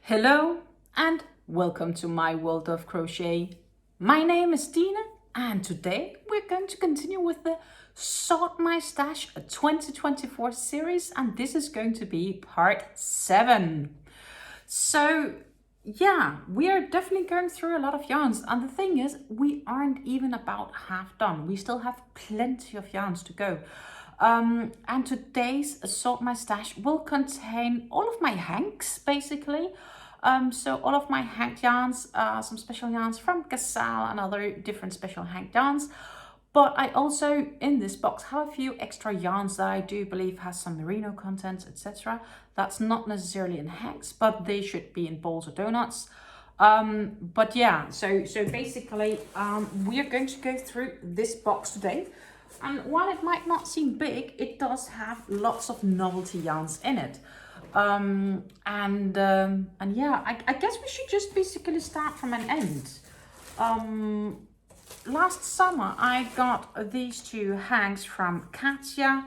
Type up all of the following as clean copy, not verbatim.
Hello and welcome to my world of crochet. My name is Dina and today we're going to continue with the Sort My Stash 2024 series, and this is going to be part 7. So yeah, we are definitely going through a lot of yarns, and the thing is we aren't even about half done. We still have plenty of yarns to go. And today's Sort My Stash will contain all of my hanks, basically. So all of my hank yarns, some special yarns from Gazelle and other different special hank yarns. But I also, in this box, have a few extra yarns that I do believe has some merino content, etc. That's not necessarily in hanks, but they should be in balls or donuts. But yeah, so basically, we are going to go through this box today. And while it might not seem big, it does have lots of novelty yarns in it. And yeah, I guess we should just basically start from an end. Last summer, I got these two hanks from Katja.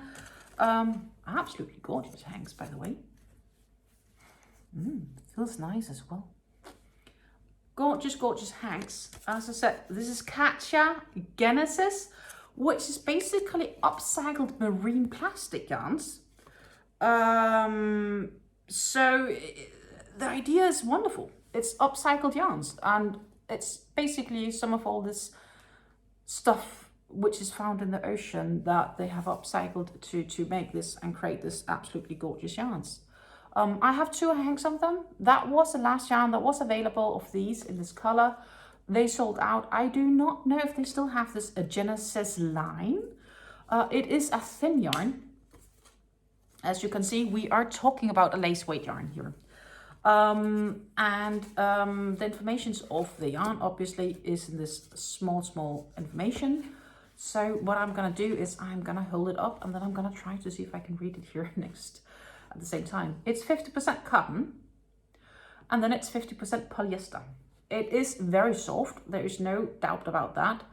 Absolutely gorgeous hanks, by the way. Feels nice as well. Gorgeous, gorgeous hanks. As I said, this is Katja Genesis, which is basically upcycled marine plastic yarns. So the idea is wonderful. It's upcycled yarns, and it's basically some of all this stuff which is found in the ocean that they have upcycled to make this and create this absolutely gorgeous yarns. I have two hanks of them. That was the last yarn that was available of these in this color. They sold out. I do not know if they still have this Genesis line. It is a thin yarn. As you can see, we are talking about a lace weight yarn here. The information of the yarn obviously is in this small information. So what I'm gonna do is I'm gonna hold it up and then I'm gonna try to see if I can read it here next at the same time. It's 50% cotton and then it's 50% polyester. It is very soft, there is no doubt about that.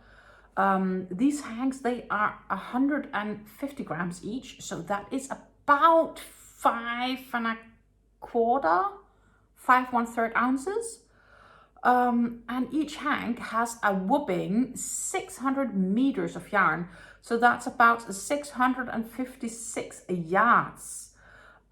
These hanks, they are 150 grams each, so that is about 5 1/3 ounces. And each hank has a whopping 600 meters of yarn, so that's about 656 yards.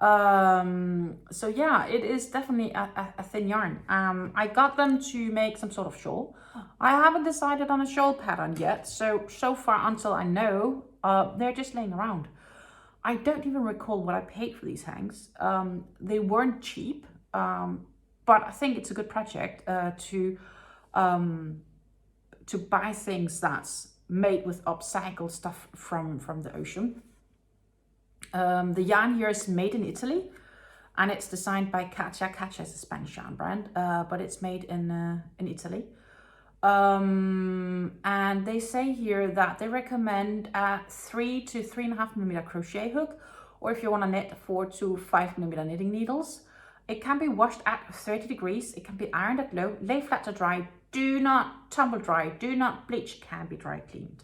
So yeah, it is definitely a thin yarn. I got them to make some sort of shawl. I haven't decided on a shawl pattern yet, so far until I know, they're just laying around. I don't even recall what I paid for these hanks. They weren't cheap, but I think it's a good project to buy things that's made with upcycled stuff from the ocean. The yarn here is made in Italy, and it's designed by Katja. Katja is a Spanish yarn brand, but it's made in Italy. And they say here that they recommend a 3 to 3.5 millimeter crochet hook, or if you want to knit 4 to 5 millimeter knitting needles. It can be washed at 30 degrees. It can be ironed at low, lay flat to dry. Do not tumble dry. Do not bleach. Can be dry cleaned.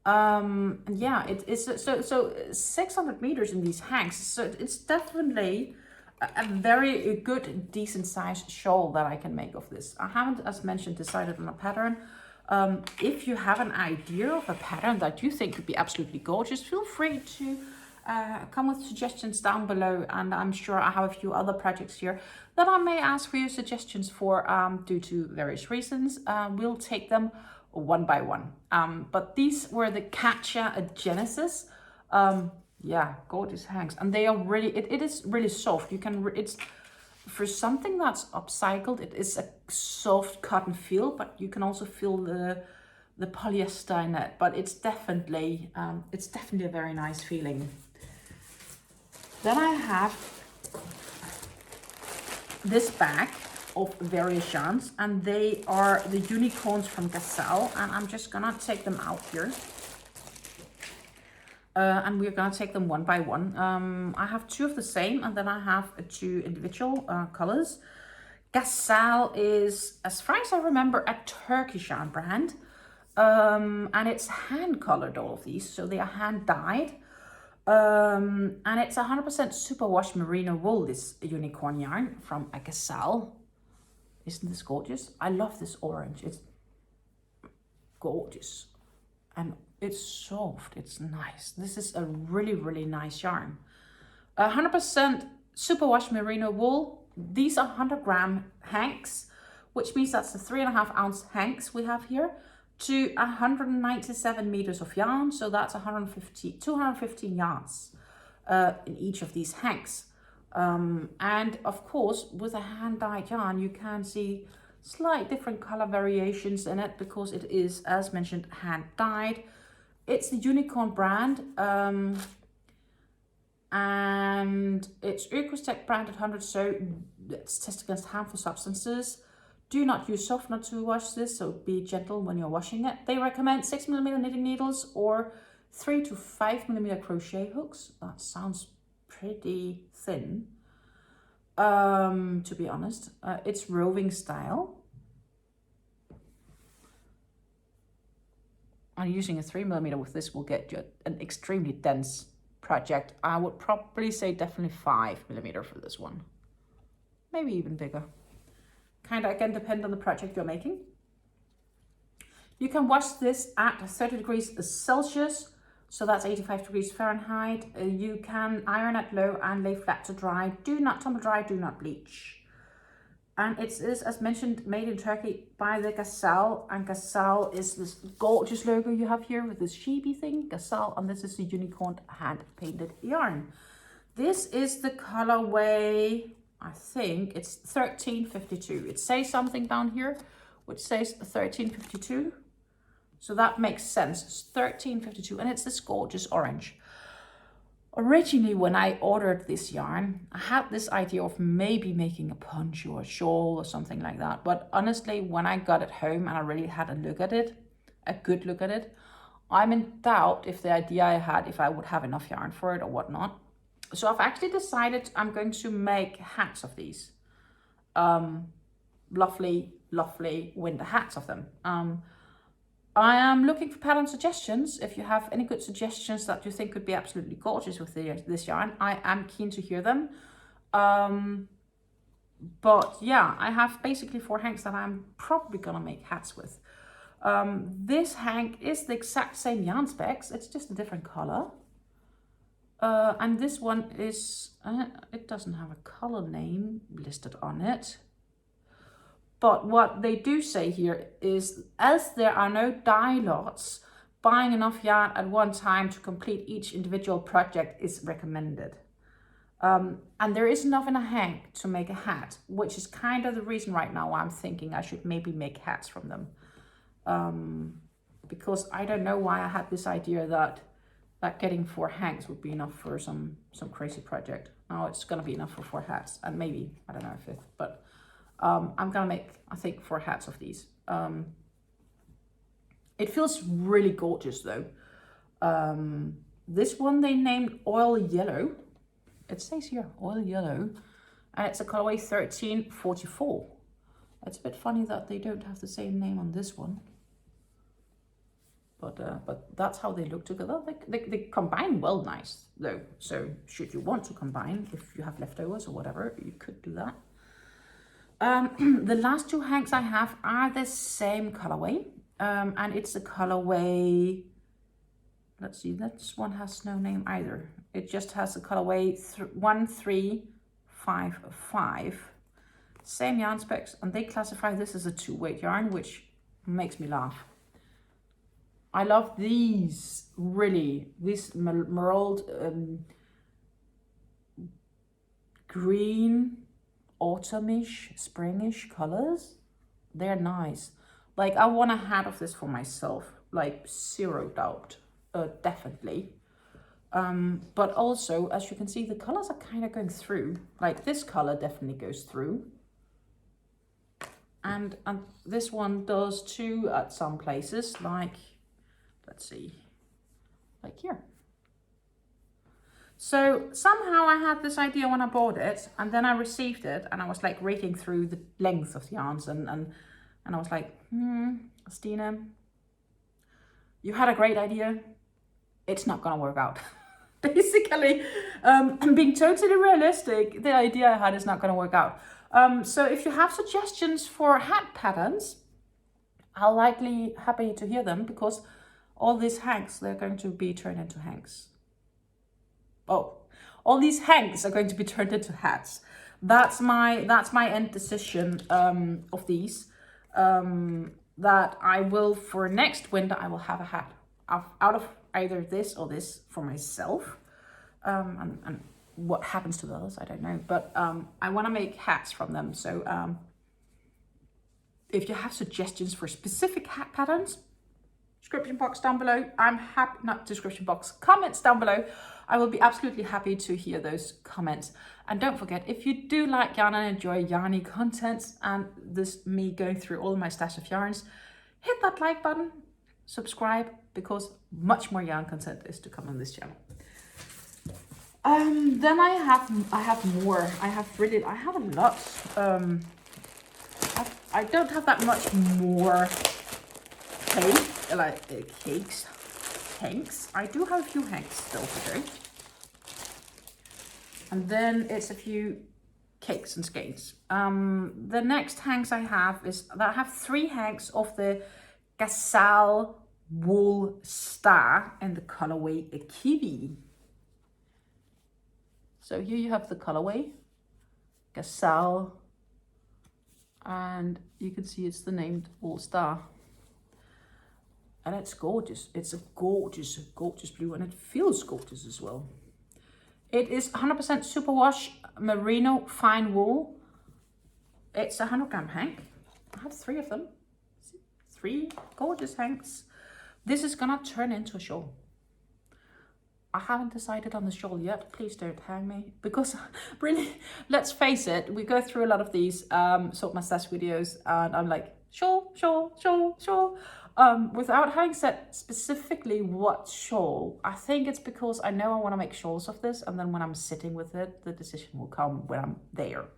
And yeah, it is so 600 meters in these hanks. So it's definitely a very good, decent sized shawl that I can make of this. I haven't, as mentioned, decided on a pattern. If you have an idea of a pattern that you think could be absolutely gorgeous, feel free to come with suggestions down below, and I'm sure I have a few other projects here that I may ask for your suggestions for due to various reasons. We'll take them one by one. But these were the Katja Genesis. Yeah, gorgeous hanks, and they are really, it is really soft. You can, it's for something that's upcycled, it is a soft cotton feel, but you can also feel the polyester in it. But it's definitely a very nice feeling. Then I have this bag of various yarns, and they are the unicorns from Gazelle, and I'm just gonna take them out here. And we're gonna take them one by one. I have two of the same, and then I have two individual colors. Gazelle is, as far as I remember, a Turkish yarn brand. And it's hand colored, all of these, so they are hand dyed. And it's 100% superwash merino wool, this unicorn yarn from a gazelle. Isn't this gorgeous? I love this orange. It's gorgeous. And it's soft. It's nice. This is a really, really nice yarn. 100% superwash merino wool. These are 100 gram hanks, which means that's the 3.5 ounce hanks we have here, to 197 meters of yarn. So that's 215 yards in each of these hanks. And of course, with a hand-dyed yarn, you can see slight different color variations in it because it is, as mentioned, hand-dyed. It's the Unicorn brand, and it's Crochet branded 100, so it's tested against harmful substances. Do not use softener to wash this, so be gentle when you're washing it. They recommend 6mm knitting needles or 3 to 5mm crochet hooks. That sounds pretty thin, to be honest. It's roving style. And using a 3mm with this will get you an extremely dense project. I would probably say definitely 5mm for this one. Maybe even bigger. Kind of again depend on the project you're making. You can wash this at 30 degrees Celsius, so that's 85 degrees Fahrenheit. You can iron at low and lay flat to dry. Do not tumble dry, do not bleach. And it is, as mentioned, made in Turkey by the Gazelle. And Gazelle is this gorgeous logo you have here with this sheepy thing, Gazelle, and this is the unicorn hand-painted yarn. This is the colorway, I think it's 1352. It says something down here, which says 1352. So that makes sense. It's 1352, and it's this gorgeous orange. Originally, when I ordered this yarn, I had this idea of maybe making a poncho or a shawl or something like that. But honestly, when I got it home and I really had a look at it, a good look at it, I'm in doubt if the idea I had, if I would have enough yarn for it or whatnot. So I've actually decided I'm going to make hats of these. Lovely, lovely winter hats of them. I am looking for pattern suggestions. If you have any good suggestions that you think could be absolutely gorgeous with this yarn, I am keen to hear them. But yeah, I have basically 4 hanks that I'm probably gonna make hats with. This hank is the exact same yarn specs, it's just a different color. And this one is, it doesn't have a color name listed on it. But what they do say here is, as there are no dye lots, buying enough yarn at one time to complete each individual project is recommended. And there is enough in a hank to make a hat, which is kind of the reason right now why I'm thinking I should maybe make hats from them. Because I don't know why I had this idea that getting 4 hanks would be enough for some crazy project. Now it's gonna be enough for 4 hats, and maybe, I don't know, a 5th, but I'm gonna make, I think, 4 hats of these. It feels really gorgeous though. This one they named Oil Yellow. It says here, Oil Yellow, and it's a colorway 1344. It's a bit funny that they don't have the same name on this one. But that's how they look together. They combine well nice though. So should you want to combine, if you have leftovers or whatever, you could do that. The last 2 hanks I have are the same colorway, and it's the colorway, let's see, this one has no name either. It just has the colorway 1355. Same yarn specs, and they classify this as a 2-weight yarn, which makes me laugh. I love these, really, these emerald green, autumnish, springish colors. They're nice. Like, I want a hat of this for myself, like 0 doubt, definitely. But also, as you can see, the colors are kind of going through. Like, this color definitely goes through, and this one does too at some places. Like, let's see, like here. So somehow I had this idea when I bought it, and then I received it, and I was like raking through the length of the yarns, and I was like, Stina, you had a great idea. It's not gonna work out. basically, and being totally realistic, the idea I had is not going to work out. So if you have suggestions for hat patterns, I'll likely happy to hear them, because all these hanks, they're going to be turned into hanks. Oh, all these hanks are going to be turned into hats. That's my end decision of these. That I will, for next winter, I will have a hat out of either this or this for myself. And what happens to the others, I don't know. But I want to make hats from them. So if you have suggestions for specific hat patterns, description box down below. I'm happy, not description box, comments down below. I will be absolutely happy to hear those comments. And don't forget, if you do like yarn and enjoy yarny content and this me going through all my stash of yarns, hit that like button, subscribe, because much more yarn content is to come on this channel. Then I have more. I have a lot. I don't have that much more hanks. I do have a few hanks still to do. And then it's a few cakes and skeins. The next hanks I have is that I have 3 hanks of the Gazelle Wool Star in the colorway Kiwi. So here you have the colorway Gazelle, and you can see it's the named Wool Star. And it's gorgeous. It's a gorgeous blue, and it feels gorgeous as well. It is 100% superwash merino fine wool. It's a 100-gram hank. I have 3 of them. 3 gorgeous hanks. This is gonna turn into a shawl. I haven't decided on the shawl yet. Please don't hang me, because really, let's face it, we go through a lot of these sort my stash videos, and I'm like, shawl. Without having said specifically what shawl, I think it's because I know I want to make shawls of this, and then when I'm sitting with it, the decision will come when I'm there.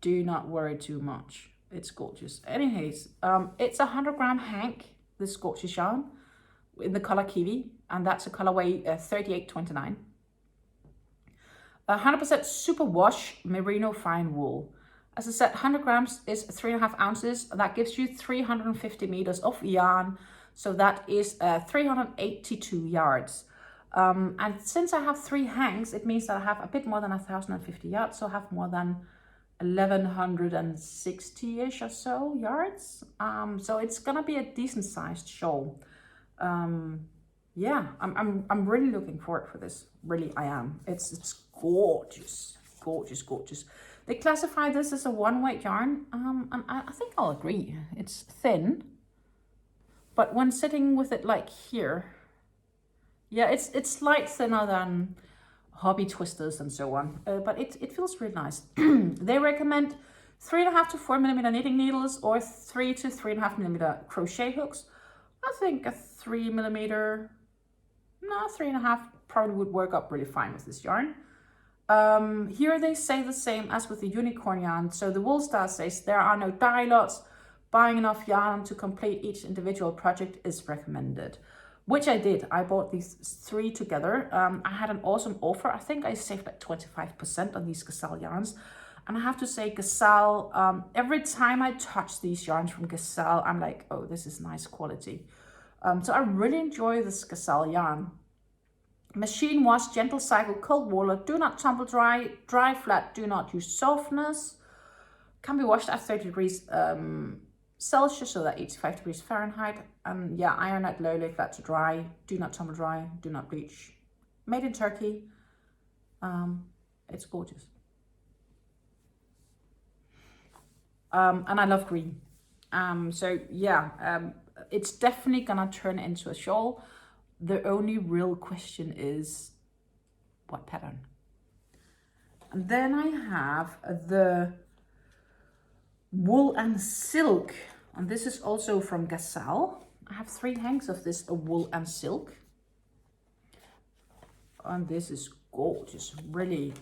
Do not worry too much. It's gorgeous. Anyways, it's a 100-gram hank, this gorgeous yarn, in the color Kiwi, and that's a colorway 3829. 100% super wash merino fine wool. As I said, 100 grams is 3.5 ounces. That gives you 350 meters of yarn. So that is 382 yards. And since I have 3 hanks, it means that I have a bit more than 1,050 yards. So I have more than 1,160-ish or so yards. So it's gonna be a decent sized shawl. Yeah, I'm really looking forward for this. Really, I am. It's gorgeous. They classify this as a 1-weight yarn, and I think I'll agree. It's thin, but when sitting with it like here, yeah, it's slightly thinner than hobby twisters and so on, but it feels really nice. They recommend 3.5 to 4 millimeter knitting needles or 3 to 3.5 millimeter crochet hooks. I think a 3 millimeter, no, 3.5 probably would work up really fine with this yarn. Here they say the same as with the unicorn yarn. So the Wool Star says there are no dye lots. Buying enough yarn to complete each individual project is recommended, which I did. I bought these 3 together. I had an awesome offer. I think I saved like 25% on these Gazelle yarns. And I have to say, Gazelle, every time I touch these yarns from Gazelle, I'm like, oh, this is nice quality. So I really enjoy this Gazelle yarn. Machine wash, gentle cycle, cold water, do not tumble dry, dry flat, do not use softness. Can be washed at 30 degrees Celsius, so that 85 degrees Fahrenheit. And yeah, iron at low, lay flat to dry, do not tumble dry, do not bleach. Made in Turkey. It's gorgeous. And I love green. So yeah, it's definitely gonna turn into a shawl. The only real question is what pattern. And then I have the wool and silk, and this is also from Gazelle. I have 3 hanks of this wool and silk, and this is gorgeous. Really,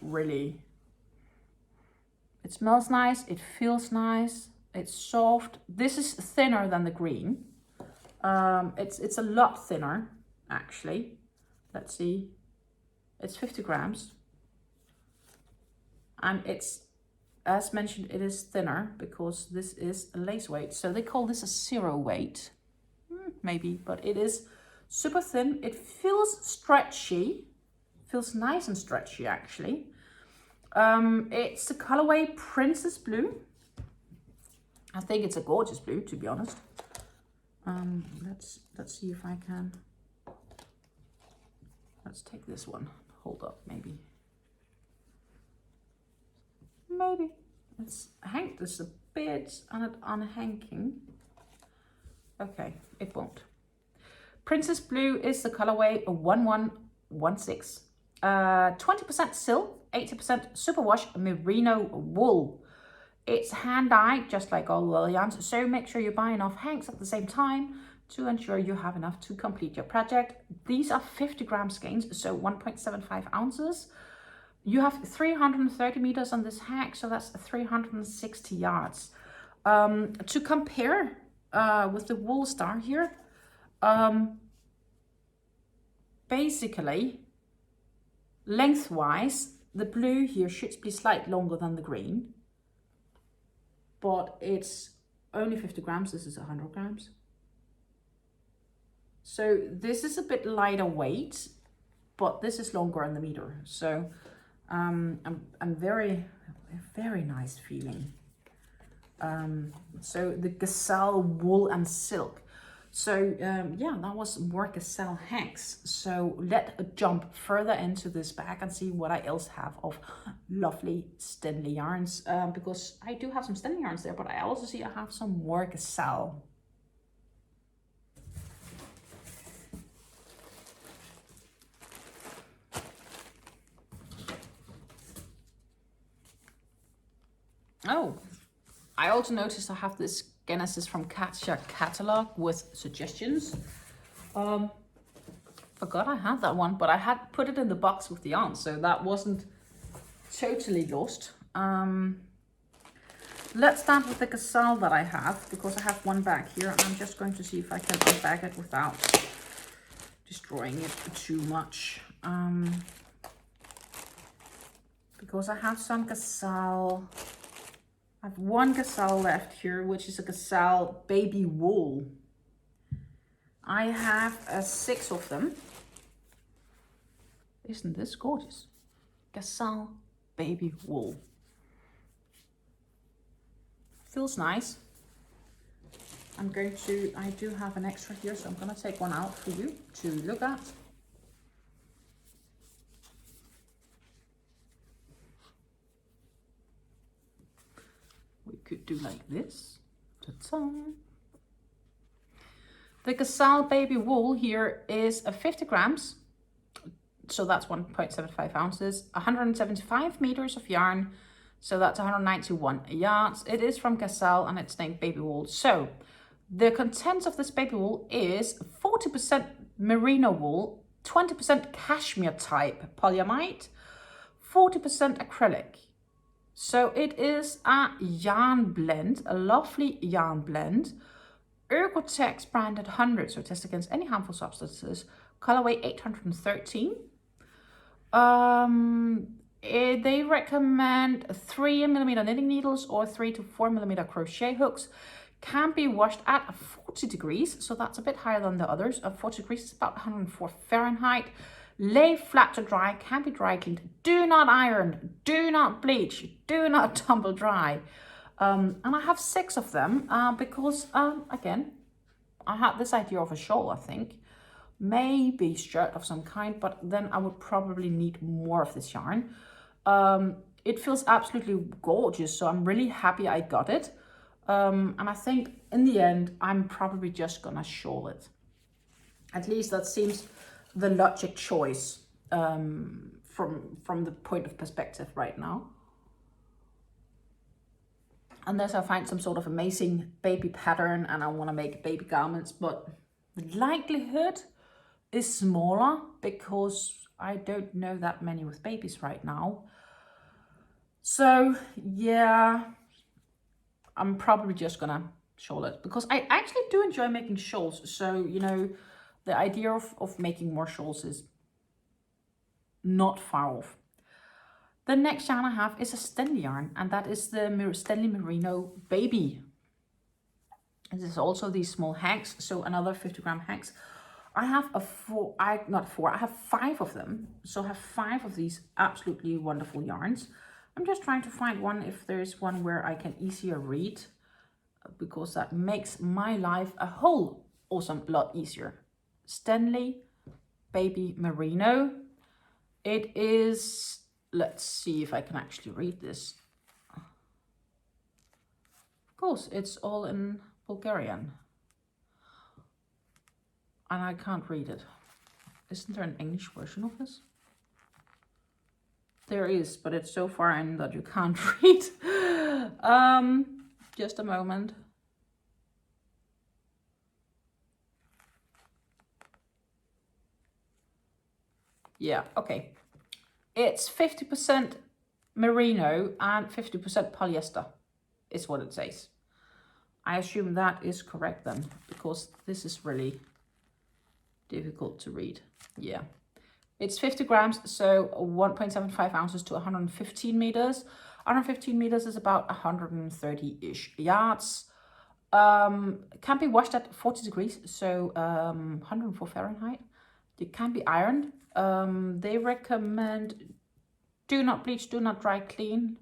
it smells nice, it feels nice, it's soft. This is thinner than the green. It's a lot thinner actually let's see, it's 50 grams. And it's, as mentioned, it is thinner because this is a lace weight. So they call this a zero weight, maybe, but it is super thin. It feels stretchy, feels nice and stretchy actually. It's the colorway Princess Blue. I think it's a gorgeous blue, to be honest. Let's see if I can. Let's take this one. Hold up, maybe. Maybe it's hang. There's a bit unhanging. Okay, it won't. Princess Blue is the colorway 1116. 20% silk, 80% superwash merino wool. It's hand dyed, just like all the other yarns. So make sure you buy enough hanks at the same time to ensure you have enough to complete your project. These are 50 gram skeins, so 1.75 ounces. You have 330 meters on this hack, so that's 360 yards. To compare with the Wool Star here, basically, lengthwise, the blue here should be slightly longer than the green, but it's only 50 grams. This is 100 grams. So this is a bit lighter weight, but this is longer in the meter. So I'm very nice feeling. So the gazelle wool and silk. So yeah, that was more gazelle hanks. So let's jump further into this bag and see what I else have of lovely Stanley yarns, because I do have some Stanley yarns there, but I also see I have some more gazelle. Oh, I also noticed I have this Genesis from Katja catalog with suggestions. Forgot I had that one, but I had put it in the box with the yarn, so that wasn't totally lost. Let's start with the gazelle that I have, because I have one bag here, and I'm just going to see if I can unbag it without destroying it too much. Because I have some gazelle. I have one gazelle left here, which is a gazelle baby wool. I have 6 of them. Isn't this gorgeous? Gazelle baby wool. Feels nice. I do have an extra here, so I'm gonna take one out for you to look at. We could do like this. Ta-ta. The gazelle baby wool here is 50 grams. So that's 1.75 ounces, 175 meters of yarn. So that's 191 yards. It is from Gazelle and it's named baby wool. So the contents of this baby wool is 40% merino wool, 20% cashmere type polyamide, 40% acrylic. So it is a yarn blend, a lovely yarn blend. Ergotex branded 100, so it tests against any harmful substances. Colorway 813. They recommend 3mm knitting needles or 3 to 4mm crochet hooks. Can be washed at 40 degrees, so that's a bit higher than the others. 40 degrees is about 104 Fahrenheit. Lay flat to dry, can be dry cleaned. Do not iron, do not bleach, do not tumble dry. And I have 6 of them because, again, I had this idea of a shawl, I think. Maybe shirt of some kind, but then I would probably need more of this yarn. It feels absolutely gorgeous, so I'm really happy I got it. And I think in the end, I'm probably just gonna shawl it. At least that seems the logic choice from the point of perspective right now. Unless I find some sort of amazing baby pattern and I want to make baby garments, but the likelihood is smaller because I don't know that many with babies right now. So yeah, I'm probably just gonna shawl it because I actually do enjoy making shawls. So, you know, the idea of making more shawls is not far off. The next yarn I have is a Stanley yarn, and that is the Stanley Merino Baby. This is also these small hanks, so another 50-gram hanks. I have I have 5 of them. So I have 5 of these absolutely wonderful yarns. I'm just trying to find one, if there's one where I can easier read, because that makes my life a whole awesome lot easier. Stanley Baby Merino. It is, let's see if I can actually read this. Of course, it's all in Bulgarian. And I can't read it. Isn't there an English version of this? There is, but it's so far in that you can't read. Just a moment. Yeah, okay. It's 50% merino and 50% polyester is what it says. I assume that is correct then, because this is really difficult to read. Yeah. It's 50 grams, so 1.75 ounces to 115 meters. 115 meters is about 130-ish yards. Can be washed at 40 degrees, so 104 Fahrenheit. It can be ironed. They recommend do not bleach, do not dry clean,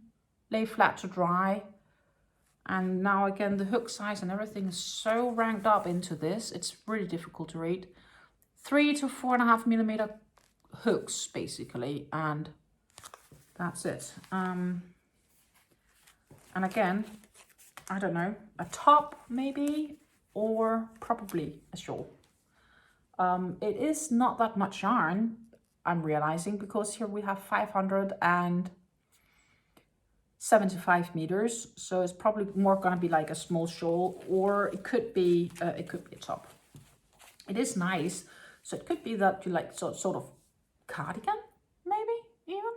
lay flat to dry. And now again, the hook size and everything is so ranked up into this, it's really difficult to read. 3 to 4.5 millimeter hooks basically, and that's it. And again, I don't know, a top maybe, or probably a shawl. It is not that much yarn, I'm realizing, because here we have 575 meters, so it's probably more gonna be like a small shawl, or it could be a top. It is nice, so it could be that you like sort of cardigan, maybe even,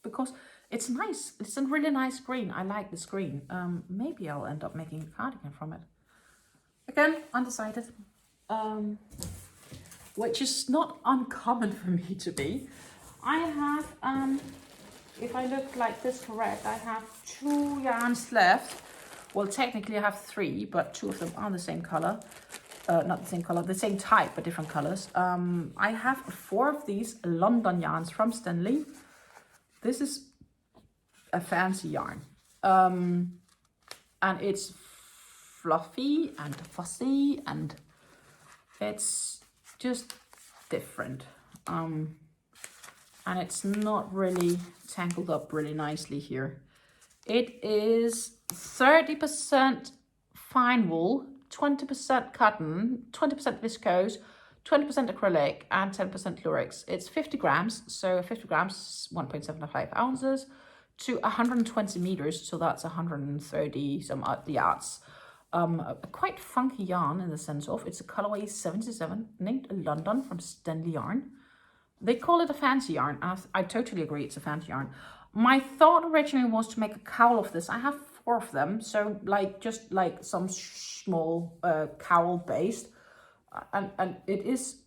because it's nice. It's a really nice green. I like this green. Maybe I'll end up making a cardigan from it. Again, undecided. Which is not uncommon for me to be. I have, if I look like this correct, I have 2 yarns left. Well, technically I have 3, but 2 of them are the same color. Not the same color, the same type, but different colors. I have 4 of these London yarns from Stanley. This is a fancy yarn. And it's fluffy and fussy, and it's just different. And it's not really tangled up really nicely here. It is 30% fine wool, 20% cotton, 20% viscose, 20% acrylic, and 10% lurex. It's 50 grams, so 50 grams, 1.75 ounces, to 120 meters, so that's 130 some odd yards. A quite funky yarn in the sense of, it's a colorway 77, named London from Stanley Yarn. They call it a fancy yarn. I totally agree, it's a fancy yarn. My thought originally was to make a cowl of this. I have 4 of them, so just like some small cowl based, and it is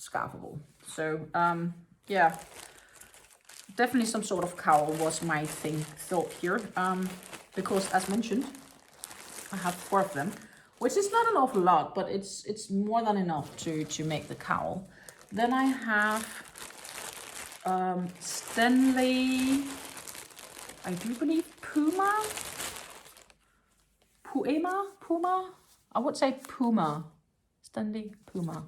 scarfable. So yeah, definitely some sort of cowl was my thought here, because as mentioned, I have 4 of them, which is not an awful lot, but it's more than enough to make the cowl. Then I have Stanley, I do believe Puma. I would say Puma. Stanley Puma.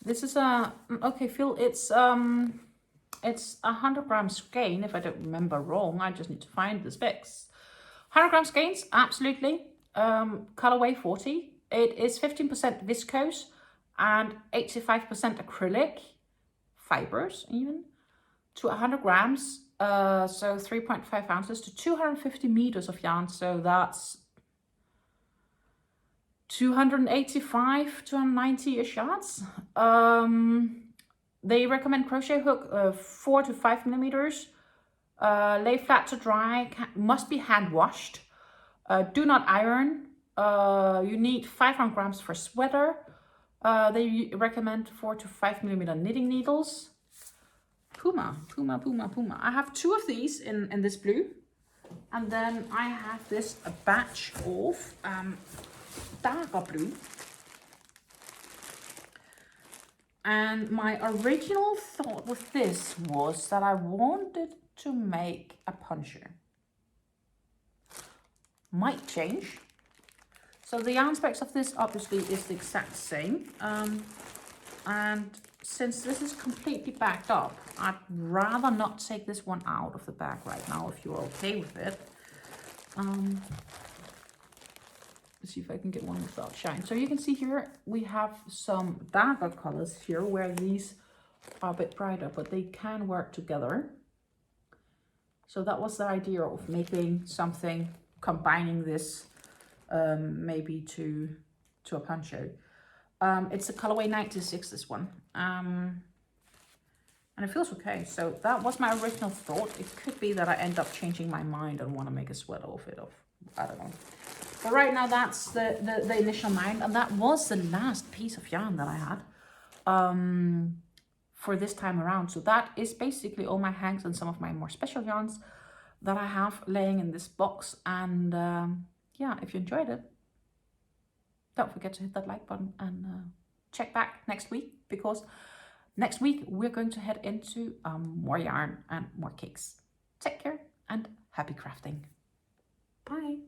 This is a, okay, Phil, it's 100 grams skein, if I don't remember wrong. I just need to find the specs. 100 grams skeins, absolutely. Colorway 40. It is 15% viscose and 85% acrylic fibers even, to 100 grams. So 3.5 ounces to 250 meters of yarn. So that's 285, 290-ish yards. They recommend crochet hook 4 to 5 millimeters. Lay flat to dry, must be hand washed. Do not iron. You need 500 grams for sweater. They recommend 4 to 5 millimeter knitting needles. Puma. I have 2 of these in this blue. And then I have this a batch of darker blue. And my original thought with this was that I wanted to make a puncher. Might change. So the yarn specs of this obviously is the exact same. And since this is completely backed up, I'd rather not take this one out of the bag right now if you're okay with it. Let's see if I can get one without shine. So you can see here we have some darker colors here where these are a bit brighter, but they can work together. So that was the idea of making something, combining this maybe to a poncho. It's the colorway 96, this one. And it feels okay. So that was my original thought. It could be that I end up changing my mind and want to make a sweater of it. I don't know. But right now that's the initial mind, and that was the last piece of yarn that I had for this time around. So that is basically all my hanks and some of my more special yarns that I have laying in this box. And yeah, if you enjoyed it, don't forget to hit that like button and check back next week, because next week we're going to head into more yarn and more cakes. Take care and happy crafting. Bye.